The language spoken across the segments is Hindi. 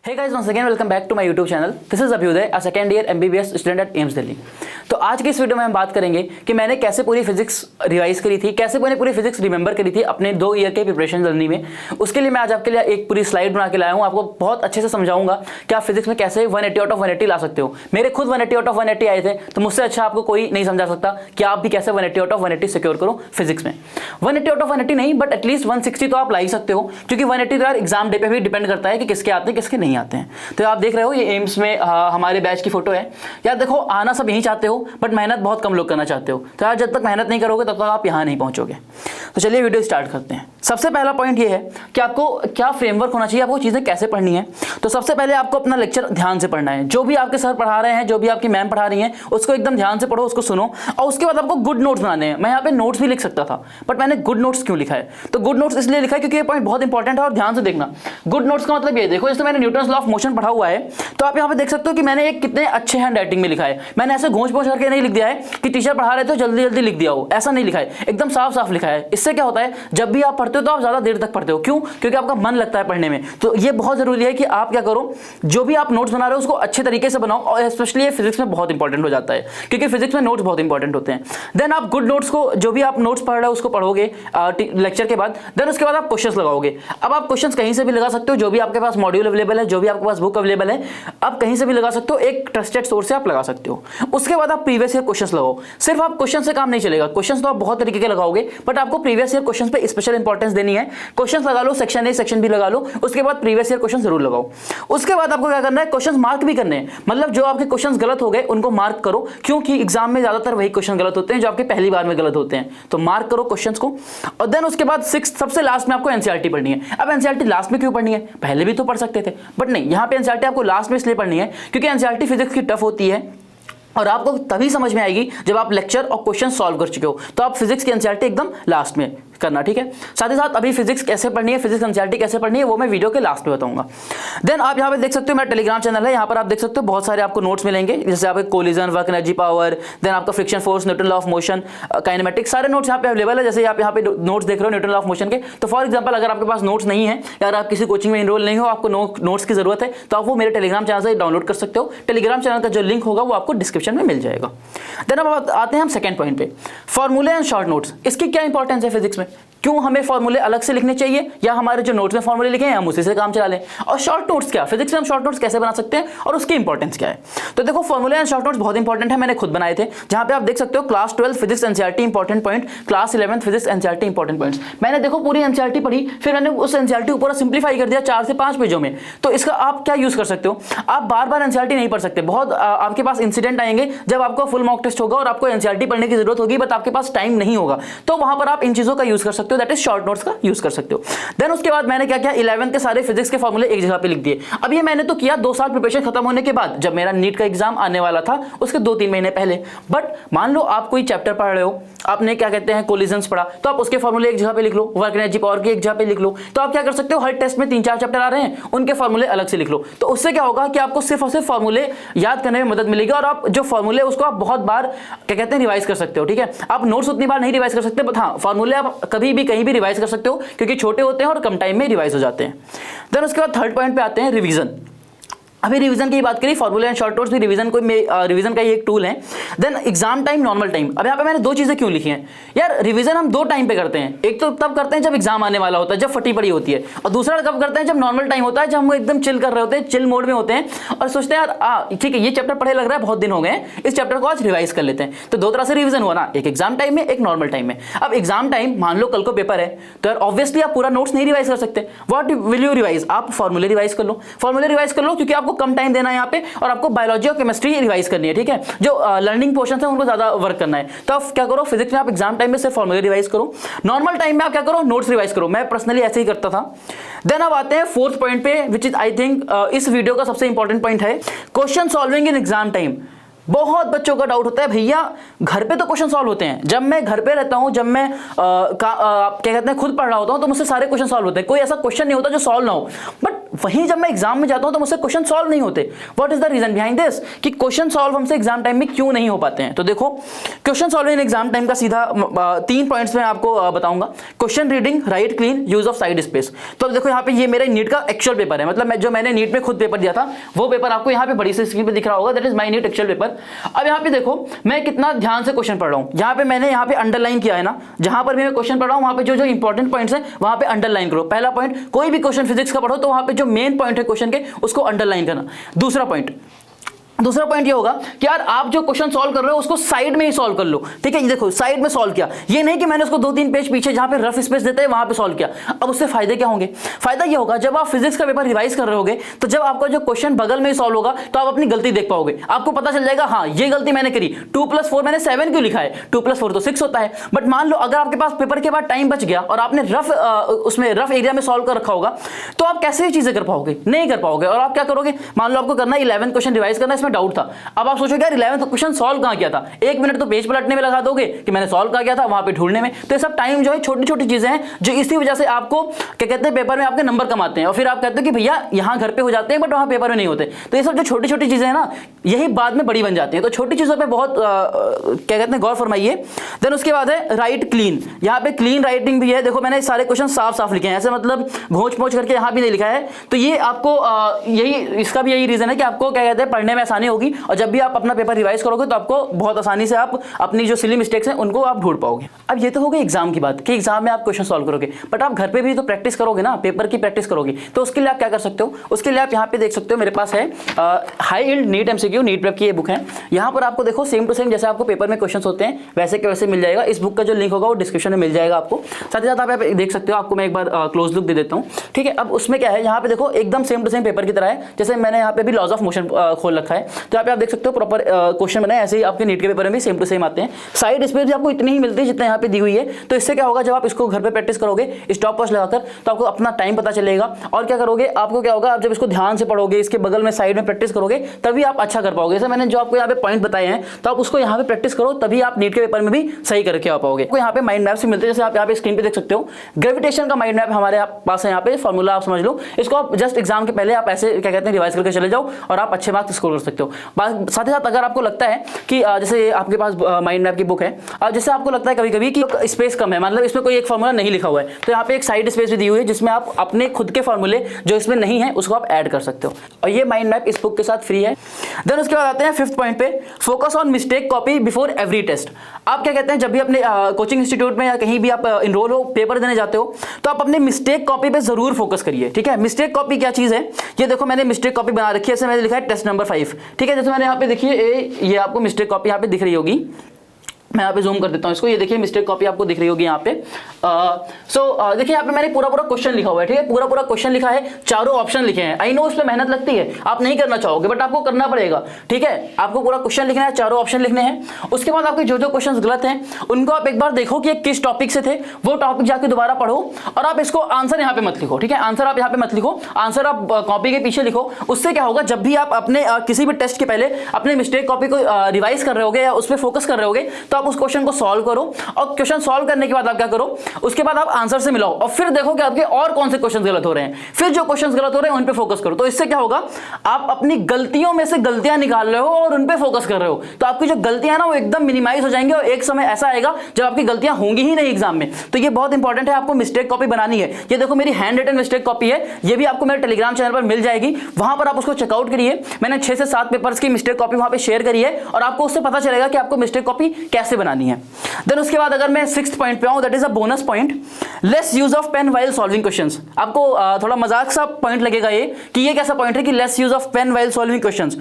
Hey guys, once again welcome back to my YouTube channel. This is Abhyuday, a second year MBBS student at AIIms Delhi. तो आज की इस वीडियो में हम बात करेंगे कि मैंने कैसे पूरी फिजिक्स रिवाइज करी थी, कैसे मैंने पूरी फिजिक्स रिमेंबर करी थी अपने 2 ईयर के प्रिपरेशन जर्नी में। उसके लिए मैं आज आपके लिए एक पूरी स्लाइड बना के लाया हूँ। आपको बहुत अच्छे से समझाऊंगा कि आप फिजिक्स में कैसे 180 आउट ऑफ 180 ला सकते हो। मेरे खुद 180 आउट ऑफ 180 आए थे, तो मुझसे अच्छा आपको कोई नहीं समझा सकता कि आप भी कैसे 180 आउट ऑफ 180 सिक्योर करो फिजिक्स में। 180 आउट ऑफ 180 नहीं, बट एटलीस्ट 160 तो आप ला ही सकते हो, क्योंकि 180 तो यार एग्जाम डे पे भी डिपेंड करता है कि किसके आते हैं किसके नहीं आते हैं। तो आप देख रहे हो ये एम्स में हमारे बैच की फोटो है। यार देखो, आना सब यहीं चाहते हो, बट मेहनत बहुत कम लोग करना चाहते हो। तो यार जब तक मेहनत नहीं करोगे तब तक आप यहाँ नहीं पहुंचोगे। तो चलिए वीडियो स्टार्ट करते हैं। सबसे पहला पॉइंट ये है कि आपको क्या फ्रेमवर्क होना चाहिए, आपको चीज़ें कैसे पढ़नी है। तो सबसे पहले आपको अपना लेक्चर ध्यान से पढ़ना है। जो भी आपके सर पढ़ा रहे हैं, जो भी आपकी मैम पढ़ा रही हैं, उसको एकदम ध्यान से पढ़ो, उसको सुनो। और उसके बाद आपको गुड नोट्स बनाने हैं। मैं यहाँ पे नोट्स भी लिख सकता था, बट मैंने गुड नोट्स क्यों लिखा है? तो गुड नोट्स इसलिए लिखा है क्योंकि ये पॉइंट बहुत इंपॉर्टेंट है। और ध्यान से देखना, गुड नोट्स का मतलब ये देखो, जैसे मैंने न्यूटन्स लॉ ऑफ मोशन पढ़ा हुआ है, तो आप यहाँ पे देख सकते हो कि मैंने एक कितने अच्छे हैंड राइटिंग में लिखा है। मैंने ऐसे घोंच पोंछ करके नहीं लिख दिया है कि टीचर पढ़ा रहे तो जल्दी जल्दी लिख दिया हो, ऐसा नहीं लिखा है। एकदम साफ साफ लिखा है। इससे क्या होता है, जब भी आप पढ़ते हो तो आप ज्यादा देर तक पढ़ते हो। क्यों? क्योंकि आपका मन लगता है पढ़ने में। तो ये बहुत जरूरी है कि आप क्या करो, जो भी आप नोट्स बना रहे हो उसको अच्छे तरीके से बनाओ। और स्पेशली ये फिजिक्स में बहुत इंपॉर्टेंट हो जाता है, क्योंकि फिजिक्स में नोट्स बहुत इंपॉर्टेंट होते हैं। देन आप गुड नोट्स को, जो भी आप नोट्स पढ़ रहे हो उसको पढ़ोगे लेक्चर के बाद। देन उसके बाद आप क्वेश्चंस लगाओगे। अब आप क्वेश्चंस कहीं से भी लगा सकते हो, जो भी आपके पास मॉड्यूल अवेलेबल है, जो भी आपके पास बुक अवेलेबल है, आप कहीं से भी लगा सकते हो। एक ट्रस्टेड सोर्स से आप लगा सकते हो। उसके बाद आप प्रीवियस ईयर क्वेश्चंस लगाओ। सिर्फ आप क्वेश्चन से काम नहीं चलेगा। क्वेश्चंस तो आप बहुत तरीके के लगाओगे, बट आपको प्रीवियस ईयर क्वेश्चंस पे स्पेशल इंपॉर्टेंस देनी है। क्वेश्चंस लगा लो, सेक्शन ए सेक्शन बी लगा लो। उसके बाद प्रीवियस ईयर क्वेश्चन जरूर लगाओ। उसके बाद आपको क्या करना है, क्वेश्चंस मार्क भी करने हैं। मतलब जो आपके क्वेश्चंस गलत हो गए उनको मार्क करो, क्योंकि एग्जाम में ज्यादातर वही क्वेश्चन गलत होते हैं जो आपके पहली बार में गलत होते हैं। तो मार्क करो क्वेश्चंस को। और देन उसके बाद 6 सबसे लास्ट में आपको एनसीईआरटी पढ़नी है। अब एनसीईआरटी लास्ट में क्यों पढ़नी है? पहले भी तो पढ़ सकते थे, बट नहीं, यहाँ पे एनसीईआरटी आपको लास्ट में इसलिए पढ़नी है क्योंकि एनसीईआरटी फिजिक्स की टफ होती है और आपको तभी समझ में आएगी जब आप लेक्चर और क्वेश्चन सॉल्व कर चुके हो। तो आप फिजिक्स की एनसीईआरटी एकदम लास्ट में करना, ठीक है। साथ ही साथ अभी फिजिक्स कैसे पढ़नी है, फिजिक्स एनसीईआरटी कैसे पढ़नी है, वो मैं वीडियो के लास्ट में बताऊंगा। देन आप यहाँ पे देख सकते हो मेरा टेलीग्राम चैनल है। यहाँ पर आप देख सकते हो बहुत सारे आपको नोट्स मिलेंगे, जैसे आपके collision, work energy, power, then आपका friction force, Newton law of motion, kinematics, सारे नोट्स यहाँ पे अवेलेबल है। जैसे आप यहाँ पे नोट्स देख रहे हो न्यूटन लॉ ऑफ मोशन के। तो फॉर एग्जाम्पल अगर आपके पास नोट्स नहीं है, या अगर आप किसी कोचिंग में इनरोल नहीं हो, आपको नोट्स की जरूरत है, तो आप वो मेरे टेलीग्राम चैनल से डाउनलोड कर सकते हो। टेलीग्राम चैनल का जो लिंक होगा वो आपको डिस्क्रिप्शन में मिल जाएगा। देन अब आते हैं हम सेकंड पॉइंट पे, फॉर्मूले एंड शॉर्ट नोट्स। इसकी क्या इंपॉर्टेंस है फिजिक्स में? क्यों हमें फॉर्मूले अलग से लिखने चाहिए, या हमारे जो नोट्स में फॉर्मूले लिखे हैं हम उसी से काम चला लें? और शॉर्ट नोट्स क्या, फिजिक्स में हम शॉर्ट नोट्स कैसे बना सकते हैं और उसकी इंपॉर्टेंस क्या है? तो देखो, फॉर्मूले एंड शॉर्ट नोट्स बहुत इंपॉर्टेंट है। मैंने खुद बनाए थे, जहां पे आप देख सकते हो class 12 physics NCERT important point, class 11 physics NCERT important points. मैंने देखो पूरी एनसीईआरटी पढ़ी, फिर मैंने उस एनसीईआरटी को पूरा सिंप्लीफाई कर दिया 4 से 5 पेजों में। तो इसका आप क्या यूज कर सकते हो, आप बार बार एनसीईआरटी नहीं पढ़ सकते। बहुत आपके पास इंसिडेंट आएंगे जब आपको फुल मॉक टेस्ट होगा और आपको एनसीईआरटी पढ़ने की जरूरत होगी, बट आपके पास टाइम नहीं होगा। तो वहां पर आप इन चीजों का यूज कर सकते हो, that is short notes use कर सकते हो। देन उसके बाद मैंने क्या किया, 11 के सारे फिजिक्स के फॉर्मूले एक जगह पे लिख दिए। अब ये मैंने तो किया 2 साल प्रिपरेशन खत्म होने के बाद, जब मेरा नीट का एग्जाम आने वाला था उसके 2-3 महीने पहले। बट मान लो आप कोई चैप्टर पढ़ रहे हो, आपने क्या कहते हैं कोलिजन्स पढ़ा, तो आप उसके फॉर्मूले एक जगह पे लिख लो, वर्क एनर्जी पावर की एक जगह पे लिख लो। तो आप क्या कर सकते हो, हर टेस्ट में 3-4 चैप्टर आ रहे हैं, उनके फॉर्मूले अलग से लिख लो। तो उससे क्या होगा कि आपको सिर्फ और सिर्फ फॉर्मूले याद करने में मदद मिलेगी, और आप जो फॉर्मूले उसको आप बहुत बार क्या कहते हैं रिवाइज कर सकते हो, ठीक है। आप नोट्स उतनी बार नहीं रिवाइज कर सकते, बट हाँ फॉर्मूले आप कभी भी कहीं भी रिवाइज कर सकते हो, क्योंकि छोटे होते हैं और कम टाइम में रिवाइज हो जाते हैं। देन उसके बाद थर्ड पॉइंट पे आते हैं, रिवीजन। अभी रिवीजन की बात करी, फॉर्मूले एंड शॉर्ट नोट्स भी रिवीजन का ही एक टूल है। Then exam time, normal time. अब यहाँ पे मैंने 2 चीजें क्यों लिखी हैं यार, रिवीजन हम 2 टाइम पे करते हैं। एक तो तब करते हैं जब एग्जाम आने वाला होता है, जब फटी पड़ी होती है, और दूसरा कब करते हैं जब नॉर्मल टाइम होता है, जब हम एकदम चिल कर रहे होते हैं, चिल मोड में होते हैं और सोचते हैं यार ठीक है ये चैप्टर पढ़े लग रहा है, बहुत दिन हो गए हैं, इस चैप्टर को आज रिवाइज कर लेते हैं। तो 2 तरह से रिवीजन हुआ ना, एक एग्जाम टाइम में, एक नॉर्मल टाइम में। अब एग्जाम टाइम, मान लो कल को पेपर है, तो यार ऑब्वियसली आप पूरा नोट्स नहीं रिवाइज कर सकते। व्हाट विल यू रिवाइज, आप फॉर्मूले रिवाइज कर लो। फॉर्मूले रिवाइज कर लो क्योंकि आपको कम टाइम देना है और आपको बायोलॉजी और केमिस्ट्री रिवाइज करनी है, ठीक है। जो लर्निंग पोर्शन है उनको ज्यादा वर्क करना है। तो आप क्या करो, फिजिक्स में आप एग्जाम टाइम में सिर्फ फॉर्मूले रिवाइज करो, नॉर्मल टाइम में आप क्या करो, नोट्स रिवाइज करो। मैं पर्सनली ऐसे ही करता था। देन अब आते हैं 4th पॉइंट पे, विच इज आई थिंक इस वीडियो का सबसे इंपॉर्टेंट पॉइंट है, question solving in exam time. बहुत बच्चों का डाउट होता है, भैया घर पे तो क्वेश्चन सॉल्व होते हैं, जब मैं घर पे रहता हूं, जब मैं क्या कहते हैं खुद पढ़ रहा होता हूं, तो मुझसे सारे क्वेश्चन सॉल्व होते हैं, कोई ऐसा क्वेश्चन नहीं होता जो सॉल्व ना हो। बट वहीं जब मैं एग्जाम में जाता हूं तो मुझसे क्वेश्चन सॉल्व नहीं होते। What is the reason behind this कि क्वेश्चन सॉल्व हमसे एग्जाम टाइम में क्यों नहीं हो पाते हैं। तो देखो question solve in exam time का सीधा 3 पॉइंट्स में आपको बताऊंगा। Question reading, write clean, use of side space. तो देखो यहाँ पे ये मेरे नीट का एक्चुअल पेपर है, मतलब जो मैंने नीट में खुद पेपर दिया था वो पेपर आपको यहाँ पे बड़ी सी स्क्रीन पे दिख रहा होगा, that is my NEET actual paper. अब यहाँ पे देखो मैं कितना ध्यान से क्वेश्चन पढ़ रहा हूँ। यहाँ पे मैंने यहाँ पे अंडरलाइन किया है ना, जहां पर भी मैं क्वेश्चन पढ़ रहा हूँ वहां पे जो इंपॉर्टेंट पॉइंट्स है वहां पे अंडरलाइन करो। पहला पॉइंट, कोई भी क्वेश्चन फिजिक्स का पढ़ो तो वहां पे जो मेन पॉइंट है क्वेश्चन के उसको अंडरलाइन करना। दूसरा पॉइंट ये होगा कि यार आप जो क्वेश्चन सॉल्व कर रहे हो उसको साइड में ही सॉल्व कर लो, ठीक है। देखो साइड में सॉल्व किया, ये नहीं कि मैंने उसको 2-3 पेज पीछे जहां पे रफ स्पेस देते हैं वहां पे सॉल्व किया। अब उससे फायदे क्या होंगे? फायदा ये होगा जब आप फिजिक्स का पेपर रिवाइज कर रहे होगे तो जब आपका जो क्वेश्चन बगल में ही सॉल्व होगा तो आप अपनी गलती देख पाओगे, आपको पता चल जाएगा हाँ ये गलती मैंने करी, 2+4 मैंने 7 क्यों लिखा है, 2+4 तो 6 होता है। बट मान लो अगर आपके पास पेपर के बाद टाइम बच गया और आपने उसमें रफ एरिया में सॉल्व कर रखा होगा तो आप कैसे ये चीजें कर पाओगे? नहीं कर पाओगे। और आप क्या करोगे? मान लो आपको करना 11 क्वेश्चन रिवाइज करना, इसमें डाउट था। अब आप सोचोगे यार 11th क्वेश्चन सॉल्व कहां किया था, 1 मिनट तो पेज पलटने में लगा दोगे कि मैंने सॉल्व कहां किया था, वहां पे ढूंढने में। तो ये सब टाइम जो है छोटी छोटी चीजें हैं जो इसी वजह से आपको क्या कहते हैं पेपर में आपके नंबर कम आते हैं और फिर आप कहते हो कि भैया यहां घर पे हो जाते हैं बट वहां पेपर में नहीं होते। तो ये सब जो छोटी छोटी चीजें हैं ना यही बाद में बड़ी बन जाती हैं। तो छोटी चीजों पर बहुत क्या कहते हैं गौर फरमाइए। देन उसके बाद है राइट क्लीन, यहाँ पे क्लीन राइटिंग भी है। देखो मैंने सारे क्वेश्चन साफ साफ लिखे हैं, ऐसे मतलब घोंच पोंछ करके यहाँ भी नहीं लिखा है। तो ये आपको यही इसका भी यही रीजन है कि आपको क्या कहते हैं पढ़ने में आसानी होगी और जब भी आप अपना पेपर रिवाइज करोगे तो आपको बहुत आसानी से आप अपनी जो सिली मिस्टेक्स हैं उनको आप ढूंढ पाओगे। अब ये तो हो गई एग्जाम की बात कि एग्जाम में आप क्वेश्चन सॉल्व करोगे, बट आप घर पे भी तो प्रैक्टिस करोगे ना, पेपर की प्रैक्टिस करोगे। तो उसके लिए आप क्या कर सकते हो? उसके लिए आप यहाँ पे देख सकते हो मेरे पास है IInd NEET MCQ NEET prep की ये बुक है। यहाँ पर आपको देखो सेम टू सेम जैसे आपको पेपर में क्वेश्चन होते हैं वैसे के वैसे मिल जाएगा। इस बुक का जो लिंक होगा वो डिस्क्रिप्शन में मिल जाएगा आपको। साथ ही साथ आप देख सकते हो, आपको मैं एक बार क्लोज लुक दे देता हूँ, ठीक है। अब उसमें क्या है, यहाँ पे देखो एकदम सेम टू सेम पेपर की तरह है। जैसे मैंने यहाँ पे भी लॉज ऑफ मोशन खोल रखा है, तो यहाँ पे आप देख सकते हो प्रॉपर क्वेश्चन बनाए ऐसे ही आपके नीट के पेपर में भी सेम टू सेम आते हैं। साइड स्पेस भी आपको इतनी ही मिलती है जितना यहाँ पे दी हुई है। तो इससे क्या होगा, जब आप इसको घर पे प्रैक्टिस करोगे स्टॉप वॉच लगाकर तो आपको अपना टाइम पता चलेगा। और क्या करोगे, आपको क्या होगा, आप जब इसको ध्यान से पढ़ोगे, इसके बगल में साइड में प्रैक्टिस करोगे तभी आप अच्छा कर पाओगे। जैसे मैंने जो आपको यहाँ पे पॉइंट बताए हैं तो आप उसको यहाँ पे प्रैक्टिस करो तभी आप नीट के पेपर में भी सही करके आ पाओगे। आपको यहाँ पे माइंड मैप्स मिलते हैं, जैसे आप यहाँ पे स्क्रीन पे देख सकते हो ग्रेविटेशन का माइंड मैप हमारे पास है। यहाँ पे फॉर्मूला आप समझ लो, इसको आप जस्ट एग्जाम के पहले आप ऐसे क्या कहते हैं रिवाइज करके चले जाओ और आप अच्छे मार्क्स स्कोर कर सकते हो। साथ ही साथ अगर आपको लगता है कि जैसे आपके पास माइंड मैप की बुक है, अब जैसे आपको लगता है कभी कभी कि स्पेस कम है, मतलब इसमें कोई एक फॉर्मूला नहीं लिखा हुआ है, तो यहाँ पे एक साइड स्पेस भी दी हुई है जिसमें आप अपने खुद के फॉर्मूले जो इसमें नहीं है उसको आप ऐड कर सकते हो। और ये माइंड मैप इस बुक के साथ फ्री है। देन उसके बाद आते हैं 5th पॉइंट पे, focus on mistake copy before every test. आप क्या कहते हैं जब भी अपने कोचिंग इंस्टीट्यूट में या कहीं भी आप इनरोल हो, पेपर देने जाते हो, तो आप अपने मिस्टेक कॉपी पे जरूर फोकस करिए, ठीक है। मिस्टेक कॉपी क्या चीज है, ये देखो मैंने मिस्टेक कॉपी बना रखी है, ऐसे मैंने लिखा है टेस्ट नंबर 5, ठीक है। जैसे मैंने यहाँ पे देखिए ये आपको मिस्टेक कॉपी यहाँ पे दिख रही होगी, मैं यहाँ पे जूम कर देता हूँ इसको, ये देखिए मिस्टेक कॉपी आपको दिख रही होगी यहाँ पे। देखिए यहाँ पे मैंने पूरा क्वेश्चन लिखा हुआ है, ठीक है, पूरा क्वेश्चन लिखा है, चारों ऑप्शन लिखे हैं। आई नो उसमें मेहनत लगती है, आप नहीं करना चाहोगे बट आपको करना पड़ेगा, ठीक है। आपको पूरा क्वेश्चन लिखना है, चारों ऑप्शन लिखने हैं। उसके बाद आपके जो क्वेश्चन गलत हैं उनको आप एक बार देखो कि किस टॉपिक से थे, वो टॉपिक जाके दोबारा पढ़ो और आप इसको आंसर यहाँ पे मत लिखो, ठीक है। आंसर आप यहाँ पे मत लिखो, आंसर आप कॉपी के पीछे लिखो। उससे क्या होगा, जब भी आप अपने किसी भी टेस्ट के पहले अपने मिस्टेक कॉपी को रिवाइज कर रहे होगे या उस पर फोकस कर रहे होगे तो आप उस क्वेश्चन को सॉल्व करो और क्वेश्चन सॉल्व करने के बाद आप क्या करो, उसके बाद आप आंसर से मिलाओ और फिर देखो कि आपके और कौन से क्वेश्चन गलत हो रहे हैं, फिर जो क्वेश्चन गलत हो रहे हैं उन पे फोकस करो। तो इससे क्या होगा, आप अपनी गलतियों में से गलतियां निकाल रहे हो और उन पे फोकस कर रहे हो, तो आपकी जो गलतियां ना वो एकदम मिनिमाइज हो जाएंगी और एक समय ऐसा आएगा जब आपकी गलतियां होंगी ही नहीं एग्जाम में। तो ये बहुत इंपॉर्टेंट है, आपको मिस्टेक कॉपी बनानी है। ये देखो मेरी हैंड रिटन मिस्टेक कॉपी है, ये भी आपको मेरे टेलीग्राम चैनल पर मिल जाएगी, वहां पर आप उसको चेकआउट करिए। मैंने 6 से 7 पेपर्स की मिस्टेक कॉपी वहां पे शेयर करी है और आपको उससे पता चलेगा कि आपको मिस्टेक कॉपी कैसे बनानी है। देन उसके बाद अगर मैं 6th पॉइंट पे आऊं, that is a bonus point, less use of pen while solving questions. आपको थोड़ा मजाक सा पॉइंट लगेगा ये कि ये कैसा पॉइंट है कि less use of pen while solving questions.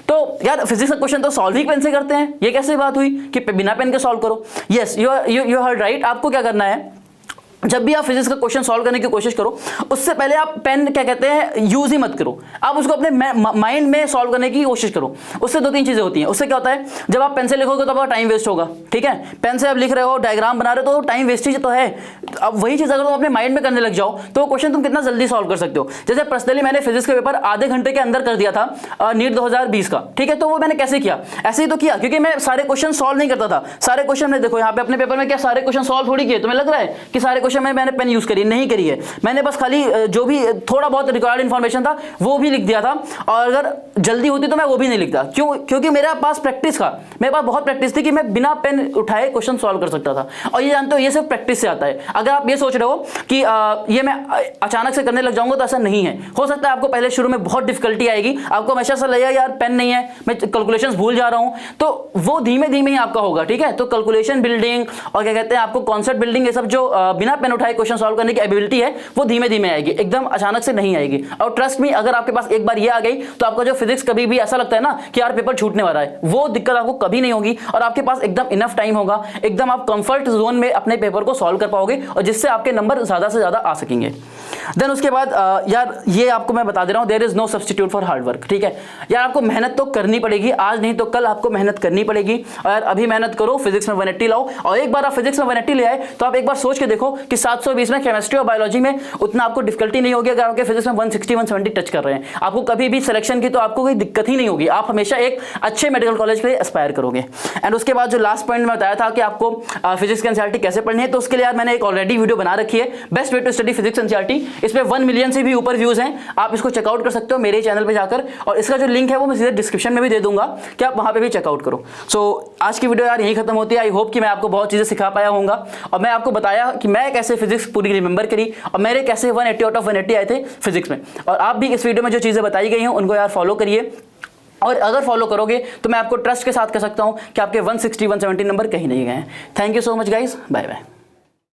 तो यार फिजिक्स का क्वेश्चन तो सॉल्व ही पेन से करते हैं, ये कैसे बात हुई कि बिना पेन के सॉल्व करो। Yes you heard right. आपको क्या करना है, जब भी आप फिजिक्स का क्वेश्चन सॉल्व करने की कोशिश करो उससे पहले आप पेन क्या कहते हैं यूज ही मत करो, आप उसको अपने माइंड में सॉल्व करने की कोशिश करो। उससे 2-3 चीजें होती हैं। उससे क्या होता है, जब आप पेन से लिखोगे तो आपका टाइम वेस्ट होगा, ठीक है। पेन से आप लिख रहे हो, डायग्राम बना रहे हो तो टाइम वेस्टेज तो है। अब वही चीज अगर तुम अपने माइंड में करने लग जाओ तो वो क्वेश्चन तुम कितना जल्दी सॉल्व कर सकते हो। जैसे पर्सनली मैंने फिजिक्स का पेपर आधे घंटे के अंदर कर दिया था नीट 2020 का, ठीक है। तो वो मैंने कैसे किया, ऐसे ही तो किया क्योंकि मैं सारे क्वेश्चन सॉल्व नहीं करता था। सारे क्वेश्चन में देखो यहाँ पे अपने पेपर में क्या सारे क्वेश्चन सॉल्व थोड़ी किए, तुम्हें लग रहा है कि सारे क्वेश्चन में मैंने पेन यूज करी नहीं करी है, मैंने बस खाली जो भी थोड़ा बहुत रिक्वायर्ड इन्फॉर्मेशन था वो भी लिख दिया था, और अगर जल्दी होती तो मैं वो भी नहीं लिखता। क्यों? क्योंकि मेरे पास प्रैक्टिस था, मेरे पास बहुत प्रैक्टिस थी कि मैं बिना पेन उठाए क्वेश्चन सॉल्व कर सकता था। और ये जानते हो ये सिर्फ प्रैक्टिस से आता है। अगर आप ये सोच रहे हो कि ये मैं अचानक से करने लग जाऊंगा तो ऐसा नहीं है। हो सकता है आपको पहले शुरू में बहुत डिफिकल्टी आएगी, आपको हमेशा से लगेगा यार पेन नहीं है, मैं कैलकुलेशंस भूल जा रहा हूं, तो वो धीमे धीमे ही आपका होगा। ठीक है, तो कैलकुलेशन बिल्डिंग और क्या कहते हैं आपको कॉन्सेप्ट बिल्डिंग, ये सब जो बिना पेन उठाए क्वेश्चन सॉल्व करने की एबिलिटी है वो धीमे धीमे आएगी, एकदम अचानक से नहीं आएगी। और ट्रस्ट मी, अगर आपके पास एक बार ये आ गई तो आपका जो फिजिक्स कभी भी ऐसा लगता है ना कि यार पेपर छूटने वाला है, वो दिक्कत आपको कभी नहीं होगी। और आपके पास एकदम इनफ टाइम होगा, एकदम आप कंफर्ट जोन में अपने पेपर को सॉल्व कर पाओगे, और जिससे आपके नंबर ज्यादा से ज्यादा आ सकेंगे। देन उसके बाद यार ये आपको मैं बता दे रहा हूं, there is no substitute for hard work. ठीक है यार, आपको मेहनत तो करनी पड़ेगी, आज नहीं तो कल आपको मेहनत करनी पड़ेगी। और यार अभी मेहनत करो, फिजिक्स में 180 लाओ, और एक बार आप फिजिक्स में 180 ले आए तो आप एक बार सोच के देखो कि 720 में केमिस्ट्री और बायोलॉजी में उतना आपको डिफिकल्टी नहीं होगी। अगर आपके फिजिक्स में 160 170 टच कर रहे हैं, आपको कभी भी सिलेक्शन की तो आपको कोई दिक्कत ही नहीं होगी, आप हमेशा एक अच्छे मेडिकल कॉलेज के लिए एस्पायर करोगे। एंड उसके बाद जो लास्ट पॉइंट में बताया था कि आपको फिजिक्स की एनसीईआरटी कैसे पढ़नी है, तो उसके लिए यार मैंने एक ऑलरेडी वीडियो बना रखी है, best way to study physics NCERT. इसमें 1 मिलियन से भी ऊपर व्यूज हैं, आप इसको चेकआउट कर सकते हो मेरे चैनल पे जाकर, और इसका जो लिंक है वो मैं सीधे डिस्क्रिप्शन में भी दे दूंगा कि आप वहां पे भी चेकआउट करो। सो आज की वीडियो यार यही खत्म होती है। आई होप कि मैं आपको बहुत चीजें सिखा पाया होऊंगा, और मैं आपको बताया कि मैं कैसे फिजिक्स पूरी रिमेंबर करी और मेरे कैसे 180 आउट ऑफ 180 आए थे फिजिक्स में। और आप भी इस वीडियो में जो चीजें बताई गई हैं उनको यार फॉलो करिए, और अगर फॉलो करोगे तो मैं आपको ट्रस्ट के साथ कह सकता हूं कि आपके 160 170 नंबर कहीं नहीं गए हैं। Thank you so much guys, bye bye.